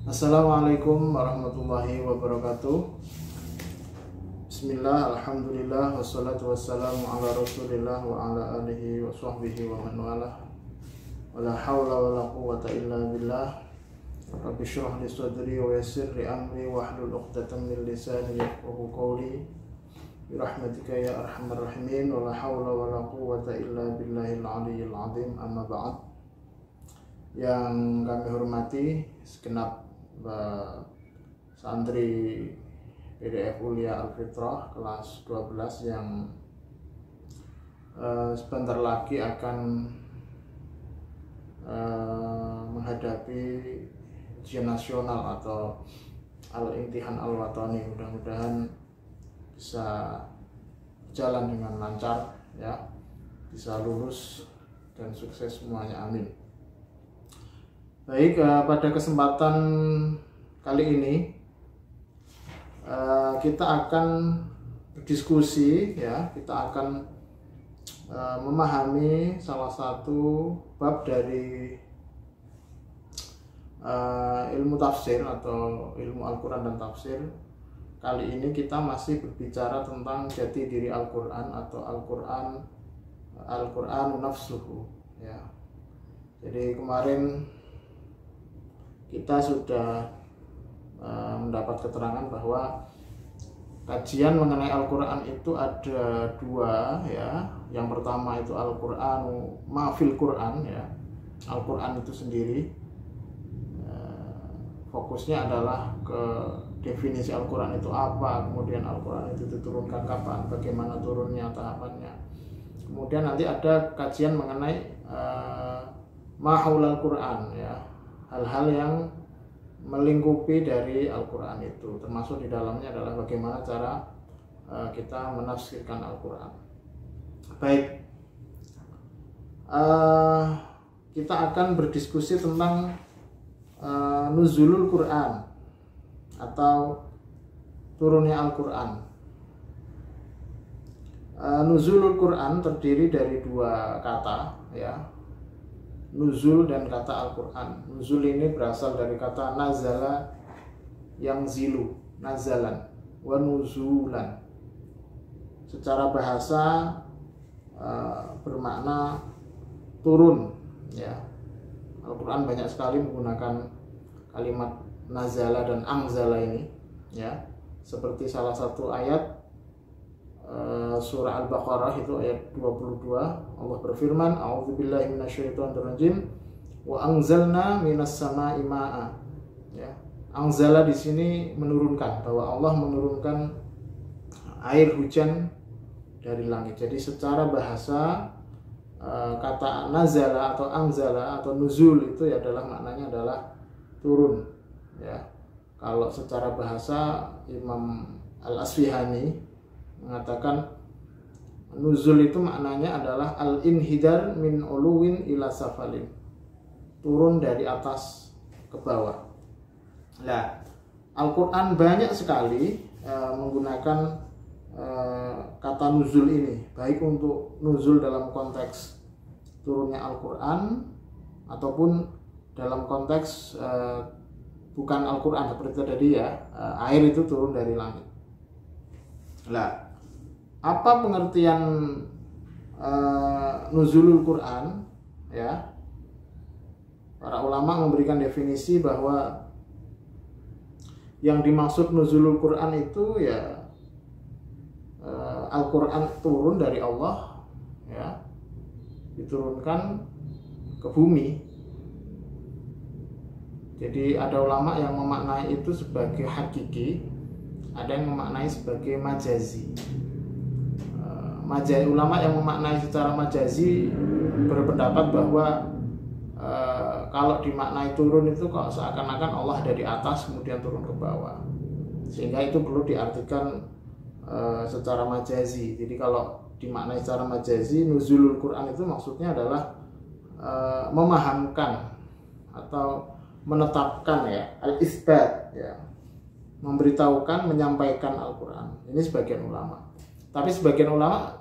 Assalamualaikum warahmatullahi wabarakatuh. Bismillah, alhamdulillah, wassalatu wassalamu ala rasulillah wa ala alihi wa sahbihi wa man walah. Wala hawla wala quwwata illa billah. Rabbi shrah li sadri wa yassir li amri wahlul 'uqdatam min lisani yafqahu qawli. Bi rahmatika ya arhamar rahimin. Wala hawla wala quwwata illa billahil aliyyil azim. Amma ba'd. Yang kami hormati segenap santri PDF Ulia Al-Fitrah kelas 12 yang sebentar lagi akan menghadapi ujian nasional atau Al-Imtihan Al-Watani. Mudah-mudahan bisa berjalan dengan lancar ya, bisa lulus dan sukses semuanya, amin. Baik, pada kesempatan kali ini kita akan berdiskusi ya, kita akan memahami salah satu bab dari ilmu tafsir atau ilmu Al-Quran dan tafsir. Kali ini kita masih berbicara tentang jati diri Al-Quran atau Al-Quran nafsuhu ya. Jadi kemarin kita sudah mendapat keterangan bahwa kajian mengenai Al-Quran itu ada dua ya. Yang pertama itu Al-Quran ma'fil Quran ya, Al-Quran itu sendiri. Fokusnya adalah ke definisi Al-Quran itu apa, kemudian Al-Quran itu diturunkan kapan, bagaimana turunnya, tahapannya. Kemudian nanti ada kajian mengenai mahaulal Quran ya, hal-hal yang melingkupi dari Al-Quran itu, termasuk di dalamnya adalah bagaimana cara kita menafsirkan Al-Quran. Baik, kita akan berdiskusi tentang nuzulul Quran atau turunnya Al-Quran. Nuzulul Quran terdiri dari dua kata ya, nuzul dan kata Al-Quran. Nuzul ini berasal dari kata nazala yang zilu, nazalan, wa nuzulan. Secara bahasa bermakna turun ya. Al-Quran banyak sekali menggunakan kalimat nazala dan angzala ini ya. Seperti salah satu ayat surah Al-Baqarah itu ayat 22, Allah berfirman, a'udzubillahi minasyaitonirrajim wa anzalna minas sama'i ma'a ya. Anzala di sini menurunkan, bahwa Allah menurunkan air hujan dari langit. Jadi secara bahasa kata nazala atau anzala atau nuzul itu adalah maknanya adalah turun ya. Kalau secara bahasa Imam Al-Asfihani mengatakan nuzul itu maknanya adalah al-inhidar min uluwin ila safalin, turun dari atas ke bawah. Nah, Al-Quran banyak sekali menggunakan kata nuzul ini, baik untuk nuzul dalam konteks turunnya Al-Quran ataupun dalam konteks bukan Al-Quran seperti tadi ya, air itu turun dari langit. Nah, apa pengertian nuzulul Quran ya? Para ulama memberikan definisi bahwa yang dimaksud nuzulul Quran itu ya Al-Quran turun dari Allah ya, diturunkan ke bumi. Jadi ada ulama yang memaknai itu sebagai hakiki, ada yang memaknai sebagai majazi. Ulama yang memaknai secara majazi berpendapat bahwa kalau dimaknai turun itu kok seakan-akan Allah ada di atas kemudian turun ke bawah, sehingga itu perlu diartikan secara majazi. Jadi kalau dimaknai secara majazi, nuzulul Quran itu maksudnya adalah memahamkan atau menetapkan ya, al-isbat ya, memberitahukan, menyampaikan Al-Quran. Ini sebagian ulama. Tapi sebagian ulama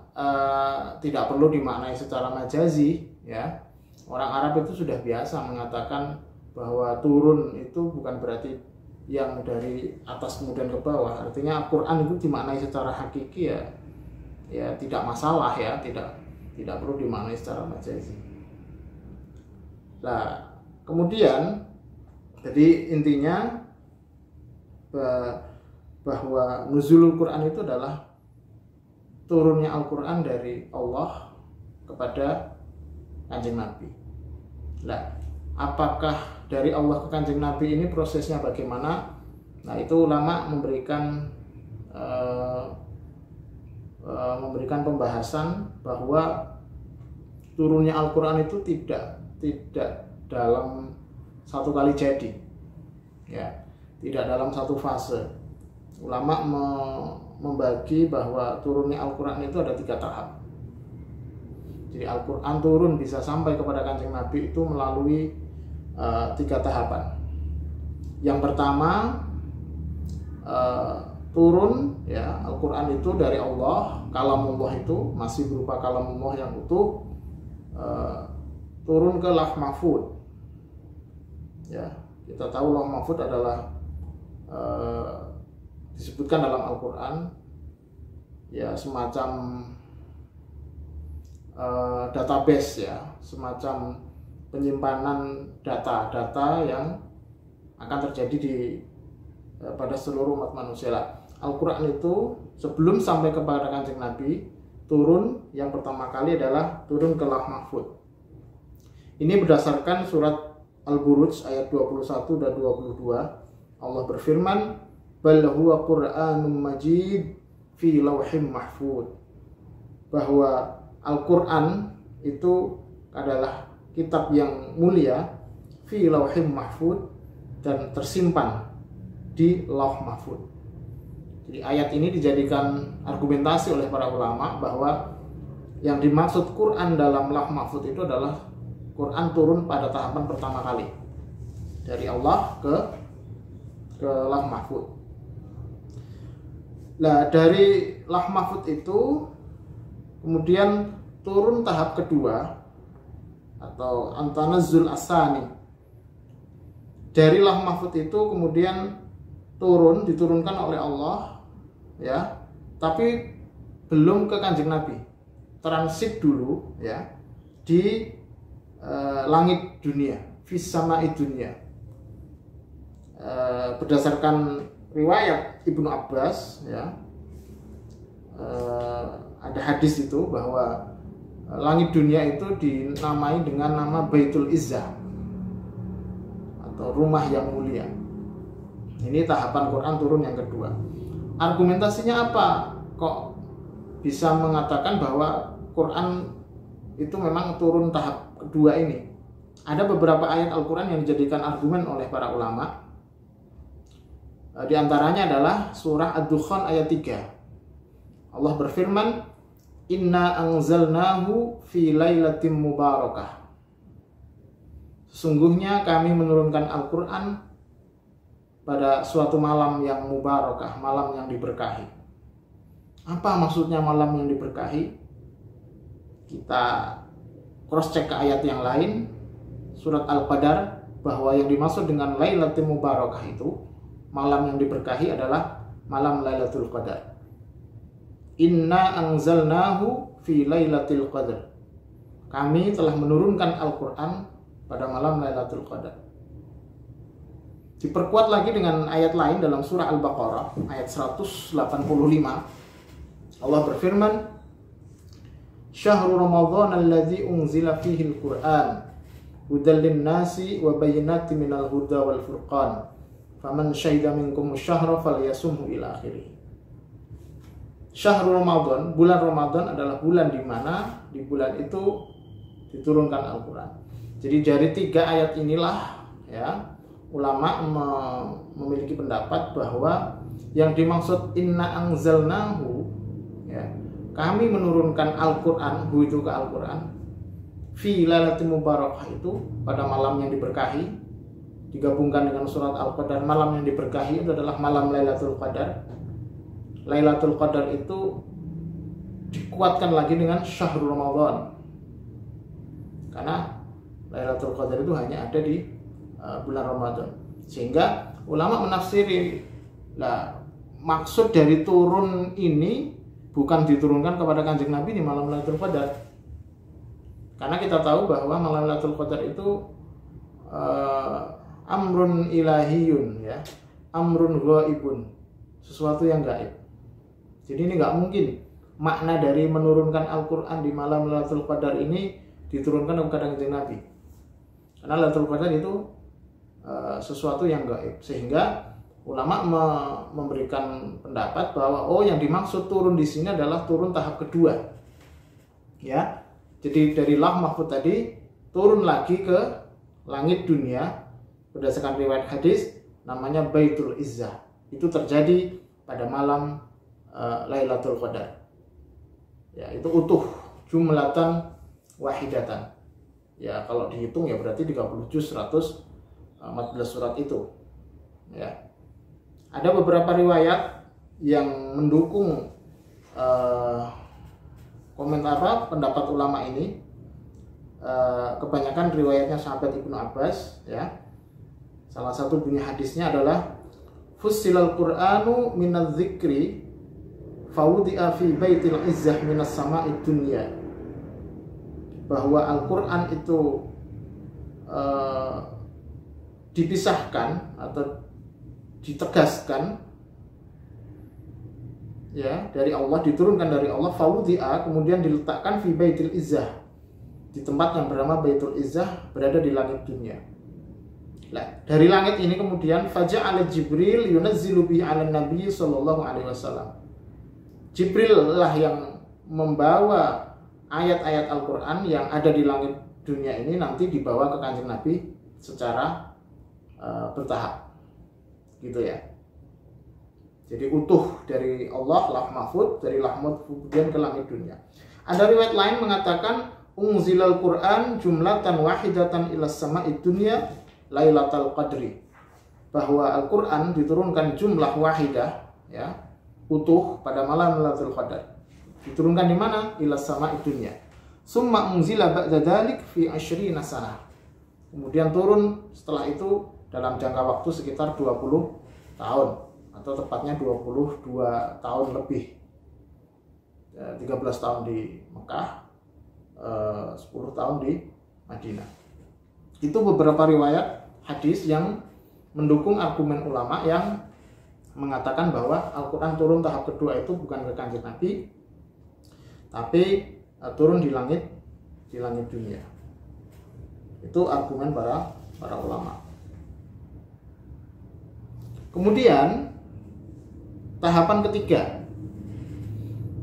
tidak perlu dimaknai secara majazi ya. Orang Arab itu sudah biasa mengatakan bahwa turun itu bukan berarti yang dari atas kemudian ke bawah. Artinya Al-Quran itu dimaknai secara hakiki ya tidak masalah ya, tidak perlu dimaknai secara majazi. Nah, kemudian jadi intinya bahwa nuzulul Quran itu adalah turunnya Al-Quran dari Allah kepada Kanjeng Nabi. Nah, apakah dari Allah ke Kanjeng Nabi ini prosesnya bagaimana? Nah, itu ulama memberikan pembahasan bahwa turunnya Al-Quran itu tidak dalam satu kali jadi, ya, tidak dalam satu fase. Ulama membagi bahwa turunnya Al-Quran itu ada 3 tahap. Jadi Al-Quran turun bisa sampai kepada Kanjeng Nabi itu melalui 3 tahapan. Yang pertama, turun ya Al-Quran itu dari Allah, kalamullah itu masih berupa kalamullah yang utuh, turun ke Lauh Mahfuz. Ya, kita tahu Lauh Mahfuz adalah disebutkan dalam Al-Quran ya semacam database ya, semacam penyimpanan data-data yang akan terjadi pada seluruh umat manusia. Al-Quran itu sebelum sampai kepada Kanjeng Nabi turun, yang pertama kali adalah turun ke Lauh Mahfuz. Ini berdasarkan surat Al-Buruj ayat 21 dan 22. Allah berfirman, bal huwa Qur'anun Majid fi lauhim mahfuz. Bahwa Al-Quran itu adalah kitab yang mulia fi lauhim mahfuz dan tersimpan di Lauh Mahfuz. Jadi ayat ini dijadikan argumentasi oleh para ulama bahwa yang dimaksud Quran dalam Lauh Mahfuz itu adalah Quran turun pada tahapan pertama kali dari Allah ke Lauh Mahfuz. Nah, dari Lauh Mahfuz itu kemudian turun tahap kedua atau Antanazzul Asani. Dari Lauh Mahfuz itu kemudian diturunkan oleh Allah ya, tapi belum ke Kanjeng Nabi. Transit dulu ya di langit dunia, fis sama'i dunia. Berdasarkan riwayat Ibnu Abbas ya, ada hadis itu bahwa langit dunia itu dinamai dengan nama Baitul Izzah atau rumah yang mulia. Ini tahapan Quran turun yang kedua. Argumentasinya apa? Kok bisa mengatakan bahwa Quran itu memang turun tahap kedua ini? Ada beberapa ayat Al-Quran yang dijadikan argumen oleh para ulama. Di antaranya adalah surah Ad-Dukhan ayat 3. Allah berfirman, inna anzalnahu fi lailatin mubarakah. Sesungguhnya kami menurunkan Al-Quran pada suatu malam yang mubarakah, malam yang diberkahi. Apa maksudnya malam yang diberkahi? Kita cross check ke ayat yang lain, surat Al-Qadar, bahwa yang dimaksud dengan Lailatul Mubarakah itu malam yang diberkahi adalah malam Lailatul Qadar. Inna anzalnahu fi Lailatul Qadar. Kami telah menurunkan Al-Quran pada malam Lailatul Qadar. Diperkuat lagi dengan ayat lain dalam surah Al-Baqarah ayat 185. Allah berfirman, Syahrul Ramadhan alladzi unzila fihi al-Qur'an hudal lin-nasi wa bayyinatin minal huda wal furqan faman syahida minkum syahra falyasumhu ila akhirih. Syahrul Ramadan, bulan Ramadan adalah bulan di mana di bulan itu diturunkan Al-Quran. Jadi dari 3 ayat inilah ya ulama memiliki pendapat bahwa yang dimaksud inna anzalnahu ya, kami menurunkan Al-Quran, itu ke Al-Quran fi lailatul mubarakah itu pada malam yang diberkahi, digabungkan dengan surat Al-Qadar. Malam yang diberkahi itu adalah malam Lailatul Qadar. Lailatul Qadar itu dikuatkan lagi dengan Syahrul Ramadan, karena Lailatul Qadar itu hanya ada di bulan Ramadan. Sehingga ulama menafsiri, lah maksud dari turun ini bukan diturunkan kepada Kanjeng Nabi di malam Lailatul Qadar. Karena kita tahu bahwa malam Lailatul Qadar itu amrun ilahiyun, ya, amrun ghaibun, sesuatu yang gaib. Jadi ini nggak mungkin makna dari menurunkan Al-Quran di malam Lailatul Qadar ini diturunkan kepada Kanjeng Nabi. Karena Lailatul Qadar itu sesuatu yang gaib, sehingga ulama memberikan pendapat bahwa yang dimaksud turun di sini adalah turun tahap kedua. Ya. Jadi dari Lauh Mahfuz tadi turun lagi ke langit dunia berdasarkan riwayat hadis namanya Baitul Izzah. Itu terjadi pada malam Lailatul Qadar. Ya, itu utuh jumlatan wahidatan. Ya, kalau dihitung ya berarti 30 juz 114 surat itu. Ya. Ada beberapa riwayat yang mendukung pendapat ulama ini. Kebanyakan riwayatnya sahabat Ibnu Abbas, ya. Salah satu bunyi hadisnya adalah Fussilal Qur'anu minadz dzikri fawudi'a fi baitil izzah minas sama'id dunya. Bahwa Al-Qur'an itu dipisahkan atau ditegaskan, ya, dari Allah, diturunkan dari Allah, fawudi'a, kemudian diletakkan fi baitil izzah, di tempat yang bernama Baitul Izzah, berada di langit dunia. Nah, dari langit ini kemudian faja'ala Jibril yunazzilu bihi 'alan Nabi sallallahu alaihi wasallam. Jibril lah yang membawa ayat-ayat Al-Qur'an yang ada di langit dunia ini nanti dibawa ke Kanjeng Nabi secara bertahap. Gitu ya. Jadi utuh dari Allah, Lauh Mahfuz, dari Lauh Mahfuz kemudian ke langit dunia. Ada riwayat lain mengatakan unzilal Qur'an jumlatan wahidatan ila sama'id dunya Lailatul Qadri, bahwa Al-Qur'an diturunkan jumlah wahidah, ya, utuh pada malam Lailatul Qadar. Diturunkan di mana? Ila sama'id dunya. Summa unzila ba'da dzalik fi 20 sanah. Kemudian turun setelah itu dalam jangka waktu sekitar 20 tahun atau tepatnya 22 tahun lebih. 13 tahun di Mekah, 10 tahun di Madinah. Itu beberapa riwayat hadis yang mendukung argumen ulama yang mengatakan bahwa Al-Quran turun tahap kedua itu bukan ke Kanjeng Nabi, tapi turun di langit dunia. Itu argumen para ulama. Kemudian tahapan ketiga,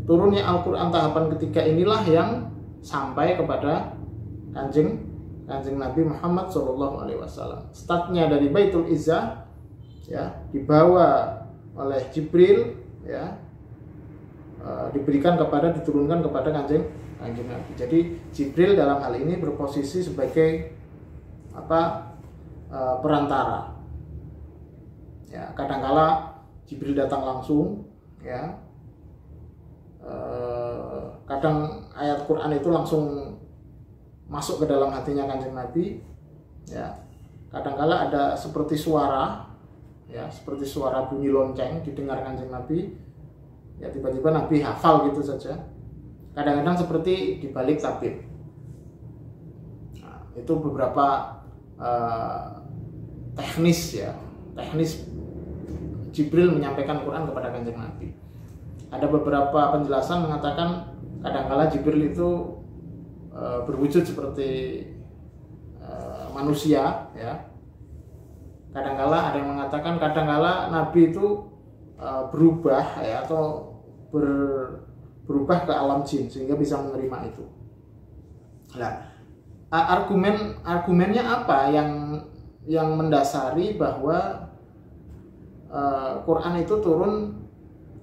turunnya Al-Quran tahapan ketiga inilah yang sampai kepada Kanjeng Nabi Muhammad SAW. Startnya dari Baitul Izzah, ya, dibawa oleh Jibril, ya, diturunkan kepada Kanjeng Nabi. Jadi Jibril dalam hal ini berposisi sebagai perantara. Ya, kadangkala Jibril datang langsung, ya. Kadang ayat Quran itu langsung masuk ke dalam hatinya Kanjeng Nabi, ya. Kadangkala ada seperti suara, ya, seperti suara bunyi lonceng didengar Kanjeng Nabi, ya, tiba-tiba Nabi hafal gitu saja. Kadang-kadang seperti dibalik tabir. Nah, itu beberapa teknis Jibril menyampaikan Quran kepada Kanjeng Nabi. Ada beberapa penjelasan mengatakan kadangkala Jibril itu berwujud seperti manusia, ya. Kadangkala ada yang mengatakan kadangkala Nabi itu berubah, ya, atau berubah ke alam jin sehingga bisa menerima itu. Nah, argumennya apa yang mendasari bahwa Quran itu turun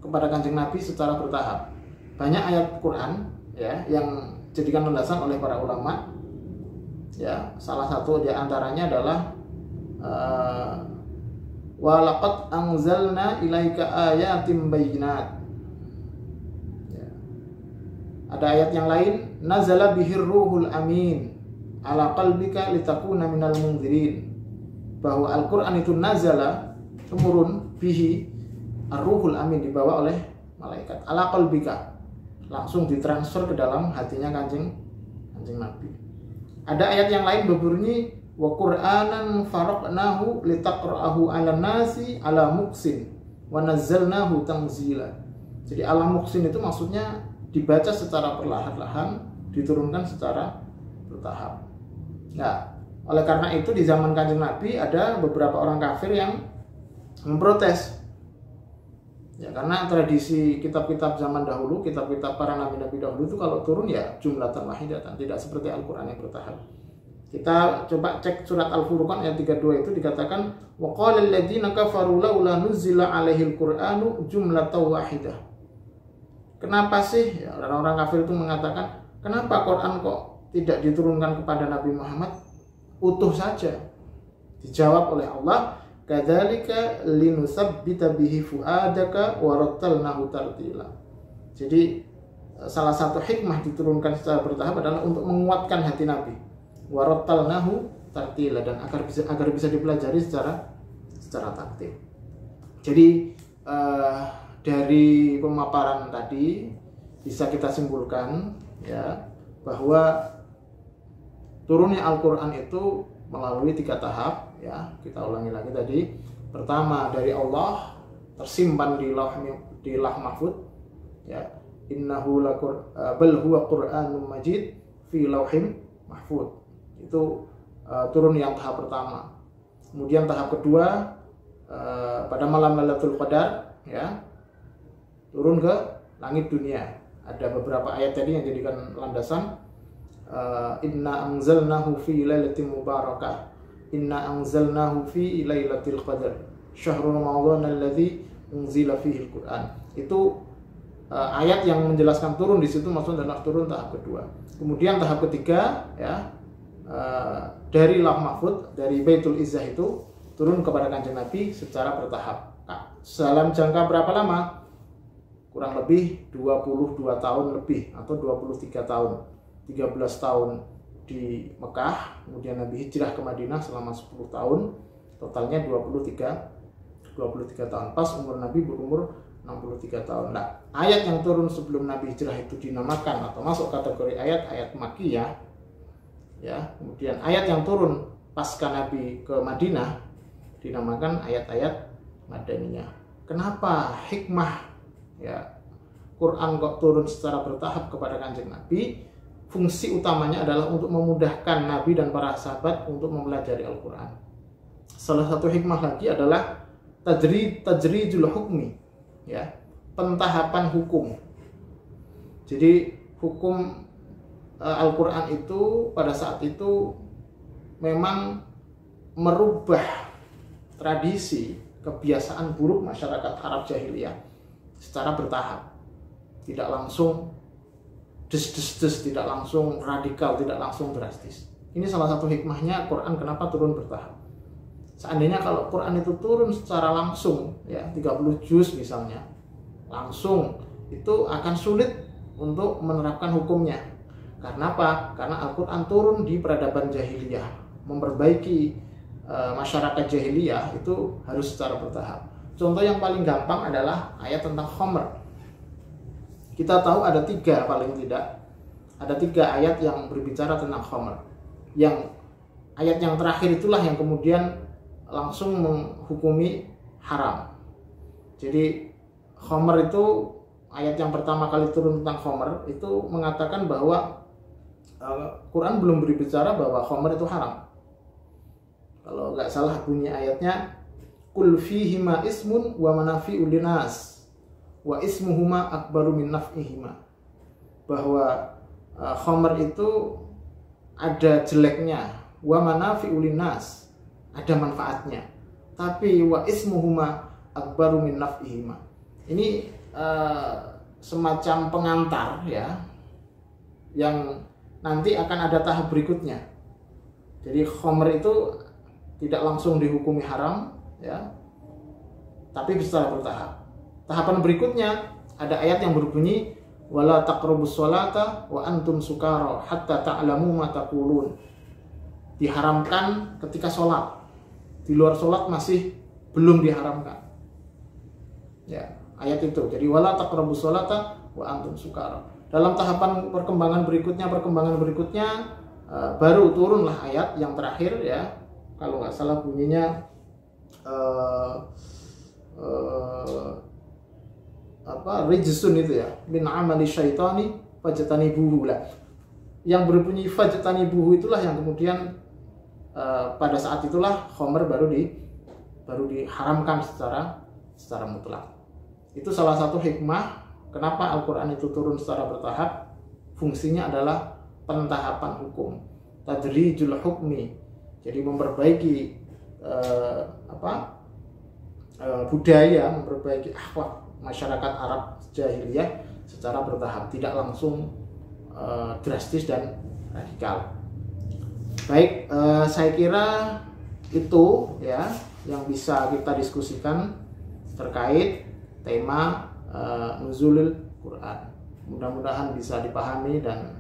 kepada Kanjeng Nabi secara bertahap? Banyak ayat Quran, ya, yang dijadikan landasan oleh para ulama, ya. Salah satu di antaranya adalah wa laqad anzalna ilaika ayatin bayyinat. Ya. Ada ayat yang lain, nazala bihir ruhul amin ala qalbika litakuna minal munzirin. bahwa Al-Quran itu nazala, temurun, bihi ar-ruhul amin, dibawa oleh malaikat, ala qalbika, langsung ditransfer ke dalam hatinya kanjeng Nabi. Ada ayat yang lain berbunyi wa Qur'anan faraqnahu litaqra'ahu 'alan nasi 'ala muqsin wa nazzalnahu tanzila. Jadi ala muqsin itu maksudnya dibaca secara perlahan-lahan, diturunkan secara bertahap. Nah, oleh karena itu di zaman kanjeng Nabi ada beberapa orang kafir yang memprotes. Ya, karena tradisi kitab-kitab zaman dahulu, kitab-kitab para nabi-nabi dahulu itu kalau turun ya jumlatan wahidatan, tidak seperti Al-Qur'an yang bertahap. Kita coba cek surat Al-Furqan ayat 32 itu dikatakan wa qala alladziina kafaru laula nuzila 'alaihil qur'anu jumlatan wahidah. Kenapa sih ya, orang-orang kafir itu mengatakan, kenapa Quran kok tidak diturunkan kepada Nabi Muhammad utuh saja? Dijawab oleh Allah, kadzalika linusabbita bihi fuadaka wa rattalnahu tartila. Jadi salah satu hikmah diturunkan secara bertahap adalah untuk menguatkan hati Nabi. Wa rattalnahu tartila, dan agar bisa dipelajari secara taktil. Jadi dari pemaparan tadi bisa kita simpulkan ya bahwa turunnya Al-Quran itu melalui 3 tahap ya. Kita ulangi lagi tadi. Pertama dari Allah, tersimpan di lauh mahfud ya. Innahu bal huwa Qur'anun Majid fi lauhim mahfud. Itu turun yang tahap pertama. Kemudian tahap kedua pada malam Lailatul Qadar ya, turun ke langit dunia. Ada beberapa ayat tadi yang jadikan landasan. Inna anzalnahu fi lailatin mubarakah, inna anzalnahu fi lailatul qadar, syahrul ramadan alladzi unzila fihi al-Qur'an. Itu ayat yang menjelaskan turun di situ maksudnya adalah turun tahap kedua. Kemudian tahap ketiga ya, dari lauh mahfud, dari Baitul Izzah itu turun kepada kanjeng Nabi secara bertahap. Nah, dalam jangka berapa lama? Kurang lebih 22 tahun lebih atau 23 tahun. 13 tahun di Mekah, kemudian Nabi hijrah ke Madinah selama 10 tahun, totalnya 23 tahun. Pas umur Nabi berumur 63 tahun. Nah, ayat yang turun sebelum Nabi hijrah itu dinamakan atau masuk kategori ayat Makkiyah ya. Kemudian ayat yang turun pasca Nabi ke Madinah dinamakan ayat-ayat Madaniyah. Kenapa hikmah ya Quran kok turun secara bertahap kepada kanjeng Nabi? Fungsi utamanya adalah untuk memudahkan Nabi dan para sahabat untuk mempelajari Al-Quran. Salah satu hikmah lagi adalah tajridul hukmi ya, pentahapan hukum. Jadi hukum Al-Quran itu pada saat itu memang merubah tradisi kebiasaan buruk masyarakat Arab jahiliyah secara bertahap, tidak langsung des, tidak langsung radikal, tidak langsung drastis. Ini salah satu hikmahnya Quran kenapa turun bertahap. Seandainya kalau Quran itu turun secara langsung ya, 30 juz misalnya, langsung, itu akan sulit untuk menerapkan hukumnya. Karena apa? Karena Al-Quran turun di peradaban jahiliyah, memperbaiki masyarakat jahiliyah itu harus secara bertahap. Contoh yang paling gampang adalah ayat tentang khamr. Kita tahu ada 3 paling tidak. Ada 3 ayat yang berbicara tentang khamr. Yang ayat yang terakhir itulah yang kemudian langsung menghukumi haram. Jadi khamr itu ayat yang pertama kali turun tentang khamr itu mengatakan bahwa Quran belum berbicara bahwa khamr itu haram. Kalau nggak salah bunyi ayatnya, Qul fihima ismun wa manafi'u linnas wa ismuhuma akbaru min naf'ihima. Bahwa khamr itu ada jeleknya, wa manafi'u linnas, ada manfaatnya, tapi wa ismuhuma akbaru min naf'ihima. Ini semacam pengantar ya, yang nanti akan ada tahap berikutnya. Jadi khamr itu tidak langsung dihukumi haram ya, tapi secara bertahap. Tahapan berikutnya ada ayat yang berbunyi wala taqrabus sholata wa antum sukara hatta ta'lamu ma taqulun. Diharamkan ketika sholat, di luar sholat masih belum diharamkan. Ya, ayat itu. Jadi wala taqrabus sholata wa antum sukara. Dalam tahapan perkembangan berikutnya baru turunlah ayat yang terakhir ya. Kalau nggak salah bunyinya rijsun itu ya, min amali syaitani fajtanibuhu lah. Yang berbunyi fajtanibuhu itulah yang kemudian pada saat itulah khamr baru diharamkan secara mutlak. Itu salah satu hikmah kenapa Al-Quran itu turun secara bertahap. Fungsinya adalah pentahapan hukum, tadrijul hukmi. Jadi memperbaiki budaya, memperbaiki akhlak masyarakat Arab jahiliyah secara bertahap, tidak langsung drastis dan radikal. Baik, saya kira itu ya yang bisa kita diskusikan terkait tema nuzulul Quran. Mudah-mudahan bisa dipahami dan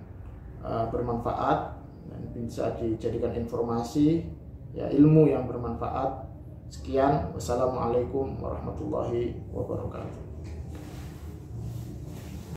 bermanfaat dan bisa dijadikan informasi ya, ilmu yang bermanfaat. Sekian, wassalamualaikum warahmatullahi wabarakatuh.